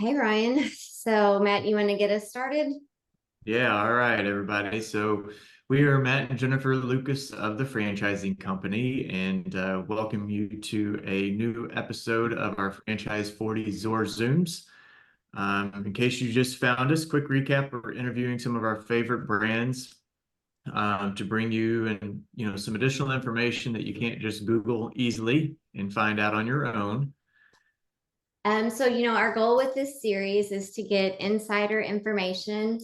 Hey, Ryan. So, Matt, you want to get us started? Yeah, all right, everybody. So we are Matt and Jennifer Lucas of the Franchising Company, and welcome you to a new episode of our Franchise 40 ZorZooms. In case you just found us, quick recap: we're interviewing some of our favorite brands to bring you and some additional information that you can't just Google easily and find out on your own. Our goal with this series is to get insider information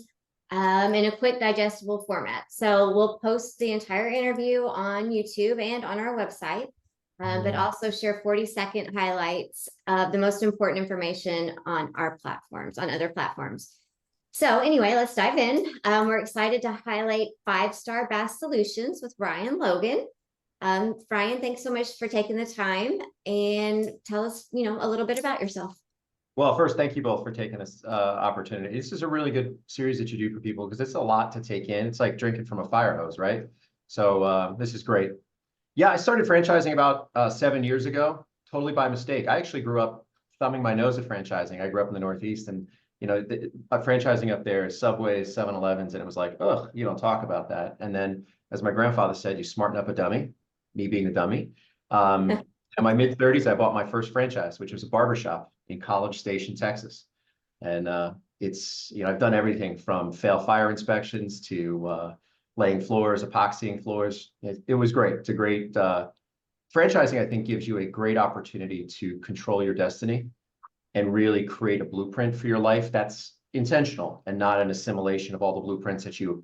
in a quick, digestible format. So we'll post the entire interview on YouTube and on our website, but also share 40-second highlights of the most important information on our platforms, on other platforms. So anyway, let's dive in. We're excited to highlight 5-star Bass Solutions with Ryan Logan. Ryan, thanks so much for taking the time and tell us, a little bit about yourself. Well, first, thank you both for taking this opportunity. This is a really good series that you do for people because it's a lot to take in. It's like drinking from a fire hose, right? So this is great. Yeah, I started franchising about 7 years ago, totally by mistake. I actually grew up thumbing my nose at franchising. I grew up in the Northeast, and franchising up there is Subways, 7-Elevens, and it was like, oh, you don't talk about that. And then, as my grandfather said, you smarten up a dummy. Me being the dummy. In my mid-30s, I bought my first franchise, which was a barbershop in College Station, Texas. And I've done everything from fail fire inspections to laying floors, epoxying floors. It was great. It's a great franchising, I think, gives you a great opportunity to control your destiny and really create a blueprint for your life that's intentional and not an assimilation of all the blueprints that you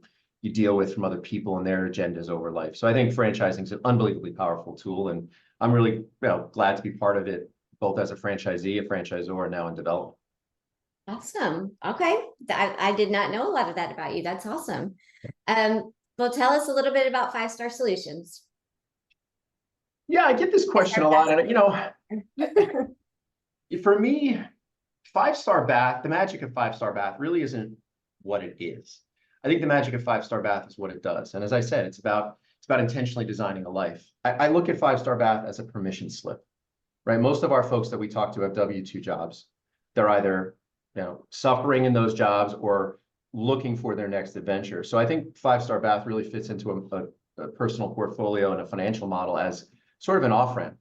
deal with from other people and their agendas over life. So I think franchising is an unbelievably powerful tool, and I'm really glad to be part of it, both as a franchisee, a franchisor, and now in development. Awesome. Okay. I did not know a lot of that about you. That's awesome. Well, tell us a little bit about 5-star Solutions. Yeah, I get this question a lot. And, for me, 5-star bath, the magic of 5-star bath really isn't what it is. I think the magic of 5-star bath is what it does. And as I said, it's about intentionally designing a life. I look at 5-star bath as a permission slip, right? Most of our folks that we talk to have W-2 jobs. They're either, suffering in those jobs or looking for their next adventure. So I think 5-star bath really fits into a personal portfolio and a financial model as sort of an off-ramp,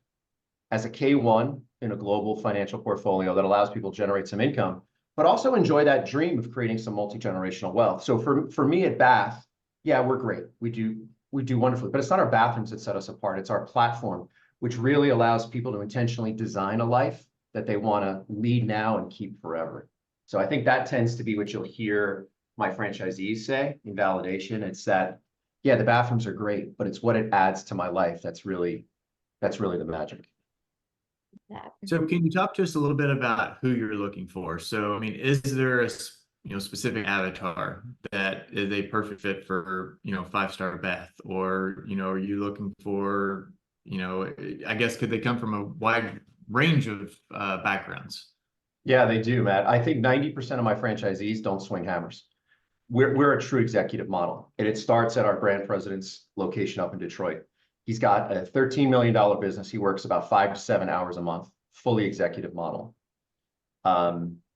as a K1 in a global financial portfolio that allows people to generate some income, but also enjoy that dream of creating some multi-generational wealth. So for me at Bath, yeah, we're great. We do wonderfully, but it's not our bathrooms that set us apart. It's our platform, which really allows people to intentionally design a life that they want to lead now and keep forever. So I think that tends to be what you'll hear my franchisees say in validation. It's that, yeah, the bathrooms are great, but it's what it adds to my life that's really the magic. So can you talk to us a little bit about who you're looking for? So, I mean, is there a specific avatar that is a perfect fit for 5-star bath, or are you looking for I guess could they come from a wide range of backgrounds? Yeah, they do, Matt. I think 90% of my franchisees don't swing hammers. We're a true executive model, and it starts at our brand president's location up in Detroit. He's got a $13 million business. He works about 5 to 7 hours a month, fully executive model.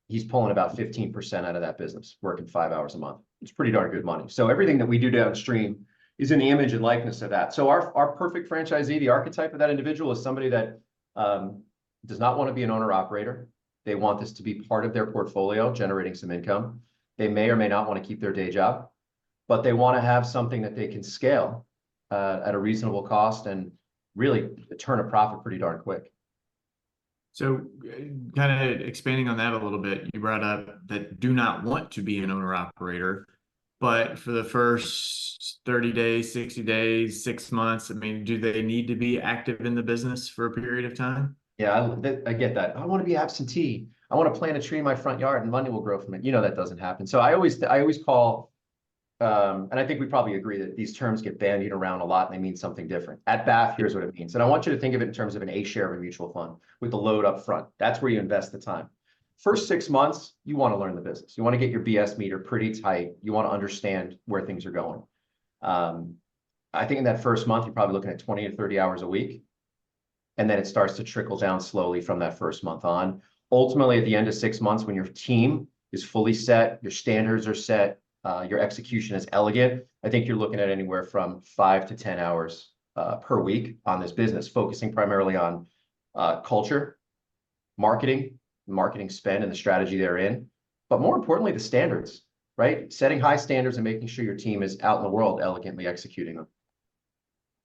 He's pulling about 15% out of that business, working 5 hours a month. It's pretty darn good money. So everything that we do downstream is in the image and likeness of that. So our perfect franchisee, the archetype of that individual, is somebody that does not want to be an owner-operator. They want this to be part of their portfolio, generating some income. They may or may not want to keep their day job, but they want to have something that they can scale at a reasonable cost and really turn a profit pretty darn quick. So kind of expanding on that a little bit, you brought up that do not want to be an owner operator, but for the first 30 days, 60 days, 6 months, I mean, do they need to be active in the business for a period of time? Yeah, I get that. I want to be absentee. I want to plant a tree in my front yard and money will grow from it. That doesn't happen. So I always call, and I think we probably agree that these terms get bandied around a lot and they mean something different. At Bath, here's what it means. And I want you to think of it in terms of an A share of a mutual fund with the load up front. That's where you invest the time. First 6 months, you want to learn the business. You want to get your BS meter pretty tight. You want to understand where things are going. I think in that first month, you're probably looking at 20 to 30 hours a week. And then it starts to trickle down slowly from that first month on. Ultimately, at the end of 6 months, when your team is fully set, your standards are set, your execution is elegant, I think you're looking at anywhere from 5 to 10 hours per week on this business, focusing primarily on culture, marketing spend and the strategy therein, but more importantly, the standards, right? Setting high standards and making sure your team is out in the world elegantly executing them.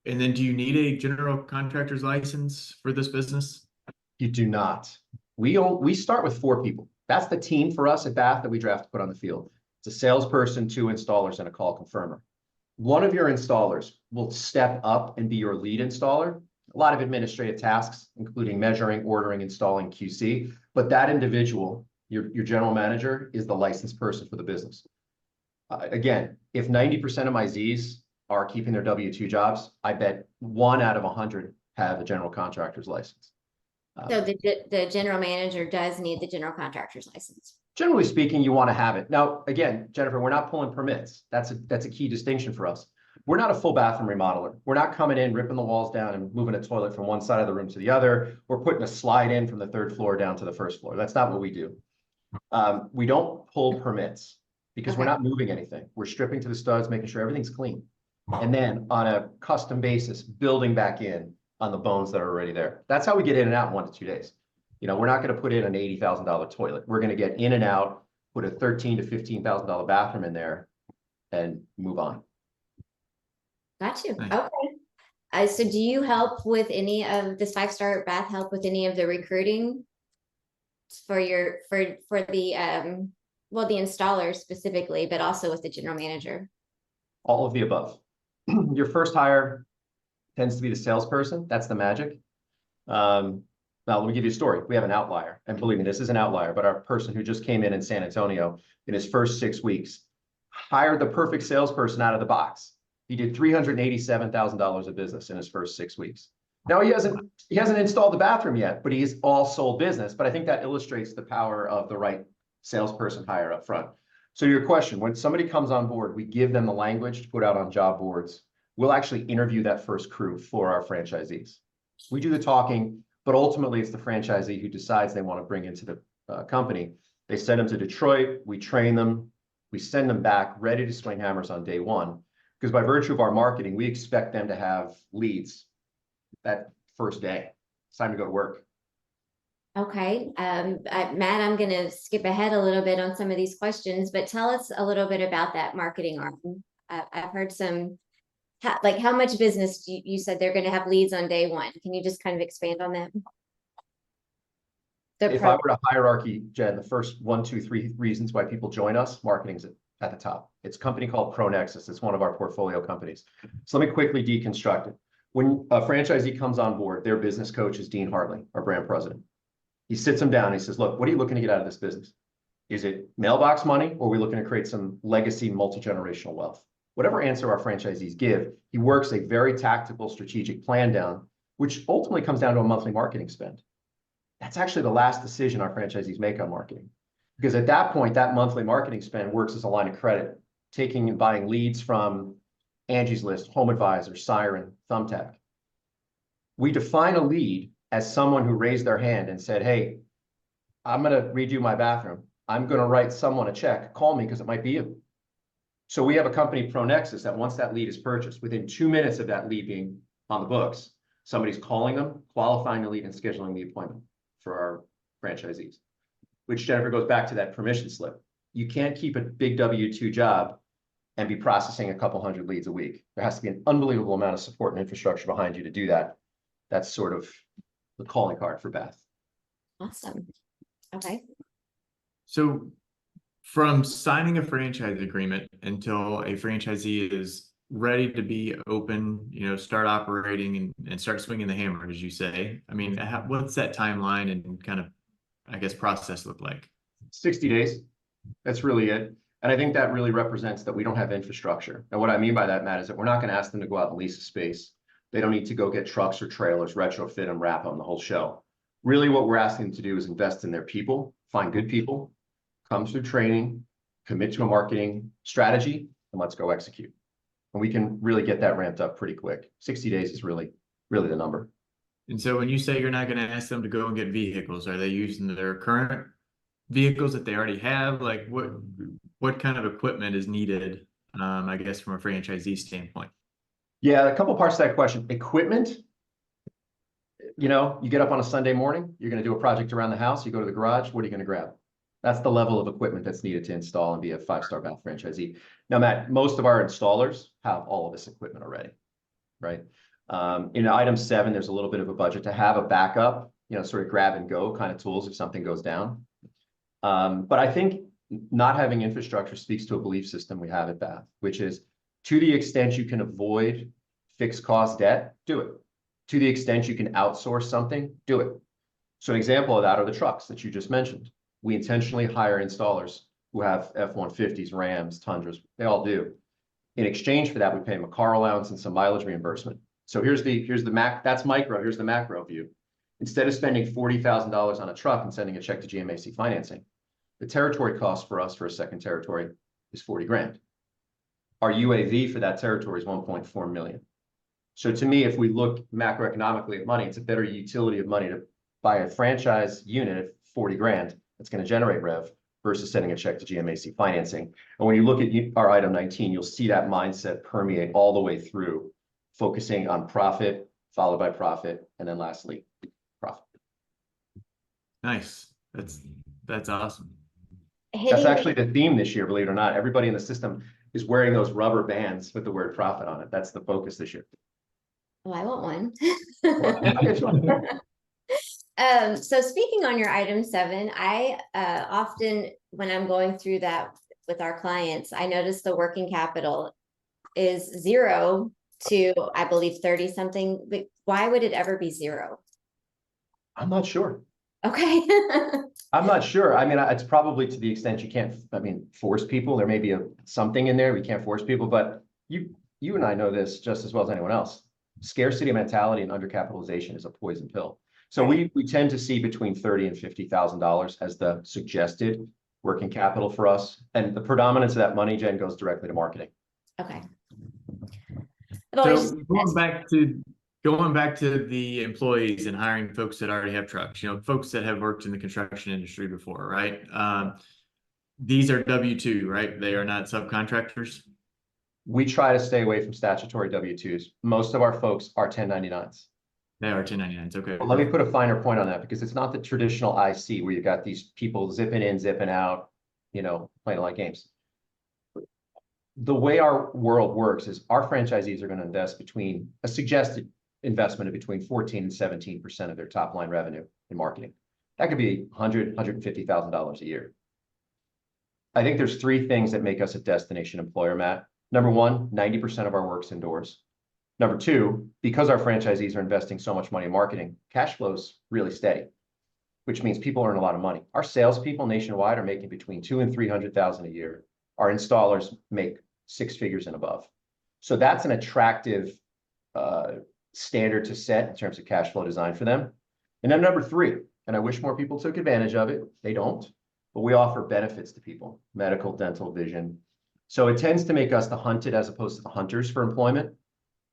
And then do you need a general contractor's license for this business? You do not. We start with 4 people. That's the team for us at Bath that we draft to put on the field. It's a salesperson, 2 installers, and a call confirmer. One of your installers will step up and be your lead installer. A lot of administrative tasks, including measuring, ordering, installing, QC. But that individual, your general manager, is the licensed person for the business. Again, if 90% of my Zs are keeping their W-2 jobs, I bet 1 out of 100 have a general contractor's license. So the general manager does need the general contractor's license. Generally speaking, you want to have it. Now, again, Jennifer, we're not pulling permits. That's a key distinction for us. We're not a full bathroom remodeler. We're not coming in, ripping the walls down and moving a toilet from one side of the room to the other. We're putting a slide in from the 3rd floor down to the 1st floor. That's not what we do. We don't pull permits because we're not moving anything. We're stripping to the studs, making sure everything's clean. And then on a custom basis, building back in on the bones that are already there. That's how we get in and out in 1 to 2 days. You know, we're not going to put in an $80,000 toilet. We're going to get in and out, put a $13,000 to $15,000 bathroom in there and move on. Got you. Nice. Okay. So do you help with any of this 5-star Bath help with any of the recruiting for the well, the installers specifically, but also with the general manager? All of the above. Your first hire tends to be the salesperson. That's the magic. Now, let me give you a story. We have an outlier, and believe me, this is an outlier, but our person who just came in San Antonio in his first 6 weeks hired the perfect salesperson out of the box. He did $387,000 of business in his first 6 weeks. Now, he hasn't installed the bathroom yet, but he's all sold business. But I think that illustrates the power of the right salesperson hire up front. So your question, when somebody comes on board, we give them the language to put out on job boards. We'll actually interview that first crew for our franchisees. We do the talking, but ultimately it's the franchisee who decides they want to bring into the company. They send them to Detroit, we train them, we send them back ready to swing hammers on day 1. Because by virtue of our marketing, we expect them to have leads that first day. It's time to go to work. Okay. Matt, I'm going to skip ahead a little bit on some of these questions, but tell us a little bit about that marketing arm. I've heard some, like how much business you said they're going to have leads on day 1. Can you just kind of expand on that? If I were to hierarchy, Jen, the first 1, 2, 3 reasons why people join us, marketing's at the top. It's a company called ProNexus. It's one of our portfolio companies. So let me quickly deconstruct it. When a franchisee comes on board, their business coach is Dean Hartley, our brand president. He sits them down and he says, look, what are you looking to get out of this business? Is it mailbox money, or are we looking to create some legacy multi-generational wealth? Whatever answer our franchisees give, he works a very tactical strategic plan down, which ultimately comes down to a monthly marketing spend. That's actually the last decision our franchisees make on marketing. Because at that point, that monthly marketing spend works as a line of credit, taking and buying leads from Angie's List, Home Advisor, Siren, Thumbtack. We define a lead as someone who raised their hand and said, hey, I'm going to redo my bathroom. I'm going to write someone a check. Call me because it might be you. So we have a company, ProNexus, that once that lead is purchased, within 2 minutes of that lead being on the books, somebody's calling them, qualifying the lead, and scheduling the appointment for our franchisees. Which, Jennifer, goes back to that permission slip. You can't keep a big W-2 job and be processing a couple hundred leads a week. There has to be an unbelievable amount of support and infrastructure behind you to do that. That's sort of the calling card for Bath. Awesome. Okay. So from signing a franchise agreement until a franchisee is ready to be open, start operating and start swinging the hammer, as you say, I mean, what's that timeline and kind of, I guess, process look like? 60 days. That's really it. And I think that really represents that we don't have infrastructure. And what I mean by that, Matt, is that we're not going to ask them to go out and lease a space. They don't need to go get trucks or trailers, retrofit them, wrap them, the whole show. Really what we're asking them to do is invest in their people, find good people, come through training, commit to a marketing strategy, and let's go execute. And we can really get that ramped up pretty quick. 60 days is really the number. And so when you say you're not going to ask them to go and get vehicles, are they using their current vehicles that they already have? Like what kind of equipment is needed, I guess, from a franchisee standpoint? Yeah, a couple parts to that question. Equipment, you get up on a Sunday morning, you're going to do a project around the house, you go to the garage, what are you going to grab? That's the level of equipment that's needed to install and be a 5-star bath franchisee. Now, Matt, most of our installers have all of this equipment already, right? In item 7, there's a little bit of a budget to have a backup, sort of grab and go kind of tools if something goes down. But I think not having infrastructure speaks to a belief system we have at Bath, which is to the extent you can avoid fixed cost debt, do it. To the extent you can outsource something, do it. So an example of that are the trucks that you just mentioned. We intentionally hire installers who have F-150s, Rams, Tundras, they all do. In exchange for that, we pay them a car allowance and some mileage reimbursement. So here's the that's micro, here's the macro view. Instead of spending $40,000 on a truck and sending a check to GMAC financing, the territory cost for us for a second territory is 40 grand. Our UAV for that territory is 1.4 million. So to me, if we look macroeconomically at money, it's a better utility of money to buy a franchise unit at 40 grand that's going to generate rev versus sending a check to GMAC financing. And when you look at our item 19, you'll see that mindset permeate all the way through, focusing on profit, followed by profit, and then lastly, profit. Nice. That's awesome. That's actually the theme this year, believe it or not. Everybody in the system is wearing those rubber bands with the word profit on it. That's the focus this year. Oh, I want one. Well, So speaking on your item 7, I often, when I'm going through that with our clients, I notice the working capital is 0 to, I believe, 30 something. But why would it ever be 0? I'm not sure. Okay. I'm not sure. I mean, it's probably to the extent you can't, force people. There may be something in there. We can't force people, but you and I know this just as well as anyone else. Scarcity mentality and undercapitalization is a poison pill. So we tend to see between $30,000 and $50,000 as the suggested working capital for us. And the predominance of that money, Jen, goes directly to marketing. Okay. So going back to the employees and hiring folks that already have trucks, folks that have worked in the construction industry before, right? These are W-2, right? They are not subcontractors. We try to stay away from statutory W-2s. Most of our folks are 1099s. They are 1099s. Okay. Well, let me put a finer point on that, because it's not the traditional IC where you got these people zipping in, zipping out, playing like games. The way our world works is our franchisees are going to invest between a suggested investment of between 14 and 17% of their top line revenue in marketing. That could be $150,000 a year. I think there's 3 things that make us a destination employer, Matt. Number 1, 90% of our work's indoors. Number 2, because our franchisees are investing so much money in marketing, cash flow's really steady, which means people earn a lot of money. Our salespeople nationwide are making between $200,000 and $300,000 a year. Our installers make 6 figures and above. So that's an attractive standard to set in terms of cash flow design for them. And then number 3, and I wish more people took advantage of it. They don't, but we offer benefits to people: medical, dental, vision. So it tends to make us the hunted as opposed to the hunters for employment.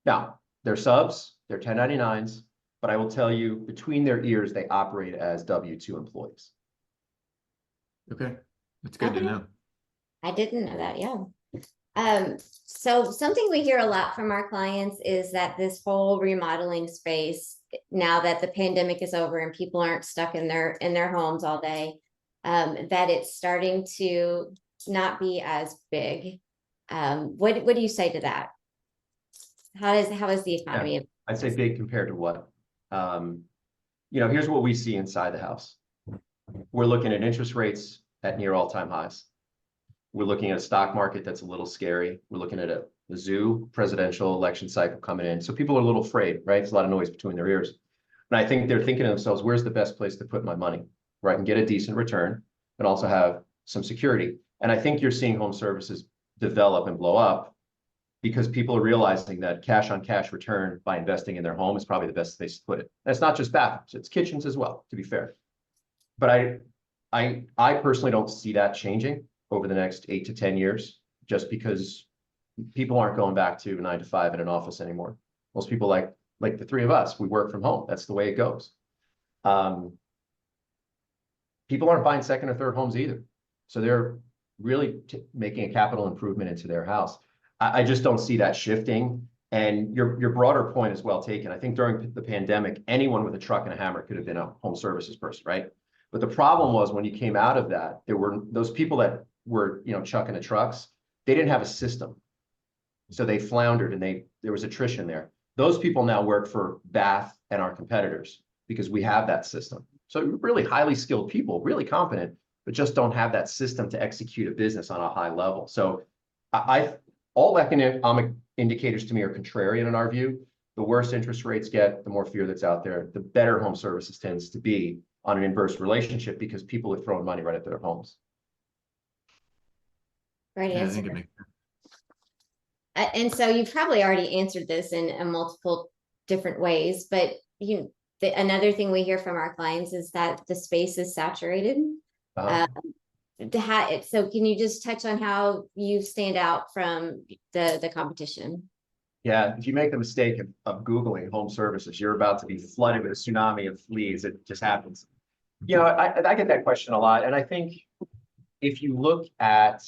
Now, they're subs, they're 1099s, but I will tell you, between their ears, they operate as W-2 employees. Okay, that's good to know. I didn't know that. Yeah. So something we hear a lot from our clients is that this whole remodeling space, now that the pandemic is over and people aren't stuck in their homes all day, that it's starting to not be as big. What do you say to that? How is the economy? Yeah, I'd say big compared to what? Here's what we see inside the house. We're looking at interest rates at near all-time highs. We're looking at a stock market that's a little scary. We're looking at a zoo presidential election cycle coming in. So people are a little afraid, right? There's a lot of noise between their ears. And I think they're thinking to themselves, where's the best place to put my money where I can get a decent return and also have some security? And I think you're seeing home services develop and blow up because people are realizing that cash on cash return by investing in their home is probably the best place to put it. And it's not just bathrooms, it's kitchens as well, to be fair. But I personally don't see that changing over the next 8 to 10 years, just because people aren't going back to 9 to 5 in an office anymore. Most people like like the three of us, we work from home. That's the way it goes. People aren't buying second or third homes either. So they're really making a capital improvement into their house. I just don't see that shifting. And your broader point is well taken. I think during the pandemic, anyone with a truck and a hammer could have been a home services person, right? But the problem was when you came out of that, there were those people that were, chucking the trucks, they didn't have a system. So they floundered and there was attrition there. Those people now work for Bath and our competitors because we have that system. So really highly skilled people, really competent, but just don't have that system to execute a business on a high level. So all economic indicators to me are contrarian in our view. The worse interest rates get, the more fear that's out there, the better home services tends to be on an inverse relationship because people are throwing money right at their homes. Right Yeah, I answer. think it makes sense. And so you've probably already answered this in multiple different ways, but another thing we hear from our clients is that the space is saturated. So can you just touch on how you stand out from the competition? Yeah, if you make the mistake of Googling home services, you're about to be flooded with a tsunami of leads. It just happens. I get that question a lot. And I think if you look at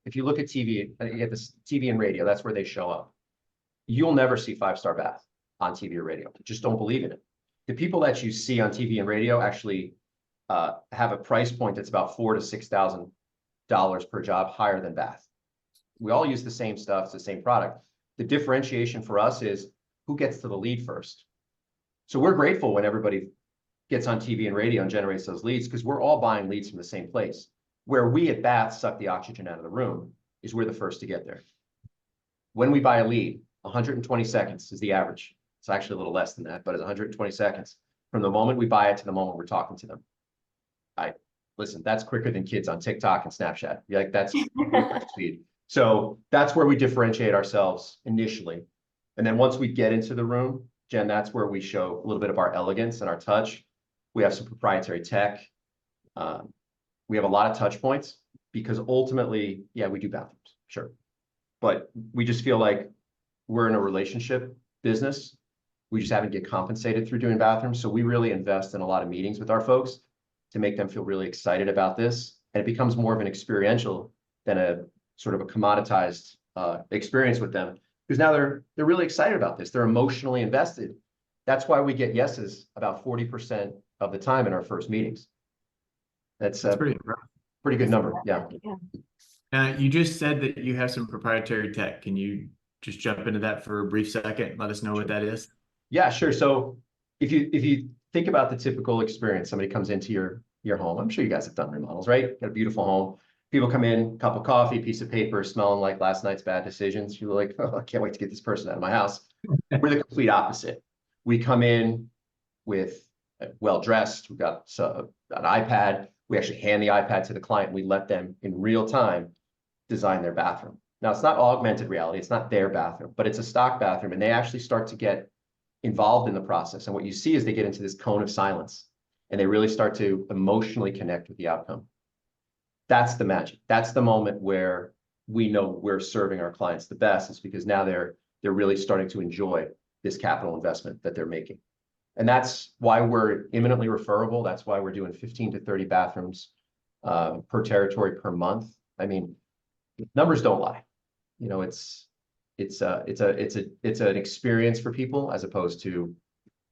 TV, you get this TV and radio, that's where they show up. You'll never see 5-star bath on TV or radio. Just don't believe in it. The people that you see on TV and radio actually have a price point that's about $4,000 to $6,000 per job higher than bath. We all use the same stuff, it's the same product. The differentiation for us is who gets to the lead first. So we're grateful when everybody gets on TV and radio and generates those leads because we're all buying leads from the same place. Where we at Bath suck the oxygen out of the room is we're the first to get there. When we buy a lead, 120 seconds is the average. It's actually a little less than that, but it's 120 seconds from the moment we buy it to the moment we're talking to them. Listen, that's quicker than kids on TikTok and Snapchat. You're like, that's speed. So that's where we differentiate ourselves initially. And then once we get into the room, Jen, that's where we show a little bit of our elegance and our touch. We have some proprietary tech. We have a lot of touch points because ultimately, yeah, we do bathrooms, sure. But we just feel like we're in a relationship business. We just haven't get compensated through doing bathrooms. So we really invest in a lot of meetings with our folks to make them feel really excited about this. And it becomes more of an experiential than a sort of a commoditized experience with them. Because now they're really excited about this. They're emotionally invested. That's why we get yeses about 40% of the time in our first meetings. That's pretty good number. Yeah. You just said that you have some proprietary tech. Can you just jump into that for a brief second? Let us know what that is. Yeah, sure. So if you think about the typical experience, somebody comes into your home. I'm sure you guys have done remodels, right? Got a beautiful home. People come in, cup of coffee, piece of paper, smelling like last night's bad decisions. You're like, oh, I can't wait to get this person out of my house. We're the complete opposite. We come in with well-dressed. We've got an iPad. We actually hand the iPad to the client. We let them in real time design their bathroom. Now, it's not augmented reality. It's not their bathroom, but it's a stock bathroom. And they actually start to get involved in the process. And what you see is they get into this cone of silence and they really start to emotionally connect with the outcome. That's the magic. That's the moment where we know we're serving our clients the best. It's because now they're really starting to enjoy this capital investment that they're making. And that's why we're imminently referable. That's why we're doing 15 to 30 bathrooms per territory per month. I mean, numbers don't lie. It's an experience for people as opposed to,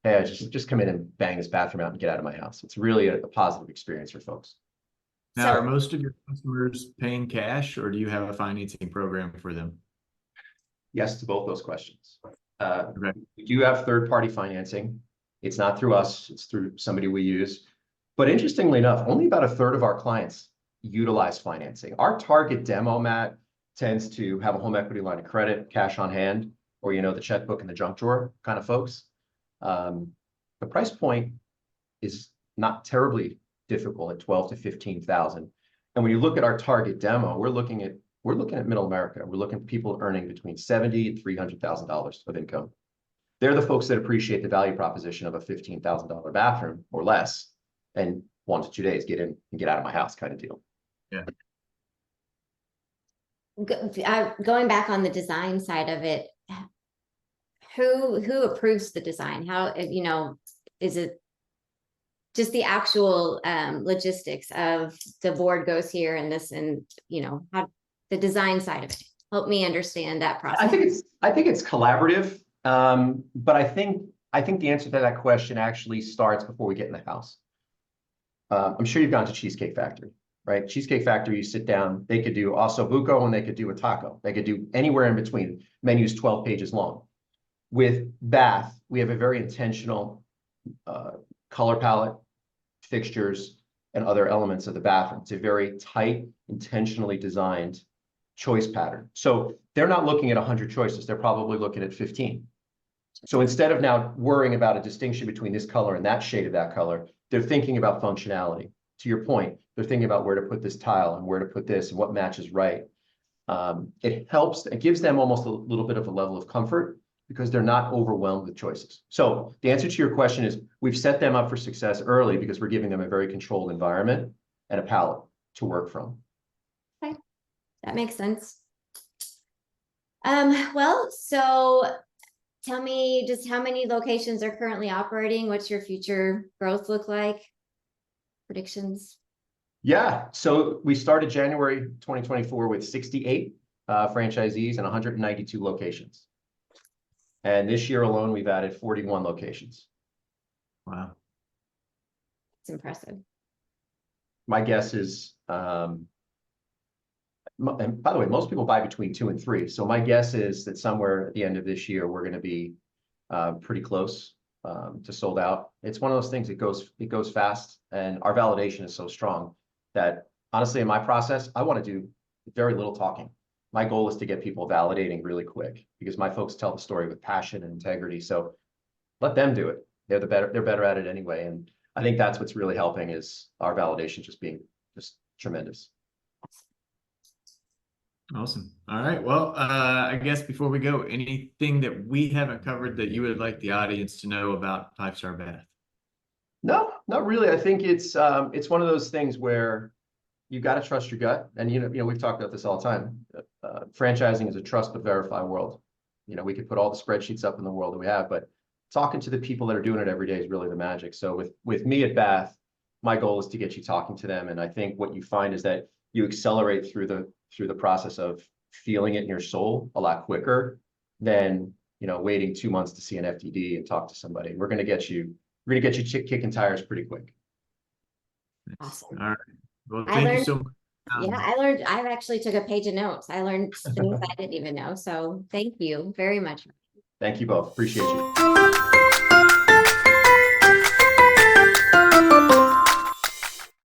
hey, I just come in and bang this bathroom out and get out of my house. It's really a positive experience for folks. Now, are most of your customers paying cash, or do you have a financing program for them? Yes to both those questions. Okay. We do have third-party financing. It's not through us, it's through somebody we use. But interestingly enough, only about a third of our clients utilize financing. Our target demo, Matt, tends to have a home equity line of credit, cash on hand, or the checkbook in the junk drawer kind of folks. The price point is not terribly difficult at 12 to 15,000. And when you look at our target demo, we're looking at middle America. We're looking at people earning between $70,000 and $300,000 of income. They're the folks that appreciate the value proposition of a $15,000 bathroom or less, and 1 to 2 days get in and get out of my house kind of deal. Yeah. Going back on the design side of it, who approves the design? How, you know, is it just the actual logistics of the board goes here and this, and you know, how the design side of it? Help me understand that process. I think it's collaborative. But I think the answer to that question actually starts before we get in the house. I'm sure you've gone to Cheesecake Factory, right? Cheesecake Factory, you sit down, they could do osso buco and they could do a taco. They could do anywhere in between. Menu's 12 pages long. With Bath, we have a very intentional color palette, fixtures, and other elements of the bathroom. It's a very tight, intentionally designed choice pattern. So they're not looking at 100 choices. They're probably looking at 15. So instead of now worrying about a distinction between this color and that shade of that color, they're thinking about functionality. To your point, they're thinking about where to put this tile and where to put this and what matches right. It helps, it gives them almost a little bit of a level of comfort because they're not overwhelmed with choices. So the answer to your question is we've set them up for success early because we're giving them a very controlled environment and a palette to work from. Okay, that makes sense. Well, so tell me just how many locations are currently operating? What's your future growth look like? Predictions? Yeah, so we started January 2024 with 68 franchisees and 192 locations. And this year alone, we've added 41 locations. Wow. It's impressive. My guess is, and by the way, most people buy between 2 and 3. So my guess is that somewhere at the end of this year, we're going to be pretty close to sold out. It's one of those things, it goes fast, and our validation is so strong that honestly, in my process, I want to do very little talking. My goal is to get people validating really quick because my folks tell the story with passion and integrity. So let them do it. They're better at it anyway. And I think that's what's really helping is our validation just being just tremendous. Awesome. All right. Well, I guess before we go, anything that we haven't covered that you would like the audience to know about 5-Star Bath? No, not really. I think it's one of those things where you got to trust your gut. And, you know, we've talked about this all the time. Franchising is a trust but verify world. You know, we could put all the spreadsheets up in the world that we have, but talking to the people that are doing it every day is really the magic. So with me at Bath, my goal is to get you talking to them. And I think what you find is that you accelerate through the process of feeling it in your soul a lot quicker than, you know, waiting 2 months to see an FDD and talk to somebody. We're going to get you kicking tires pretty quick. Awesome. All right. Well, thank you so much. Yeah, I actually took a page of notes. I learned things I didn't even know. So thank you very much. Thank you both. Appreciate you.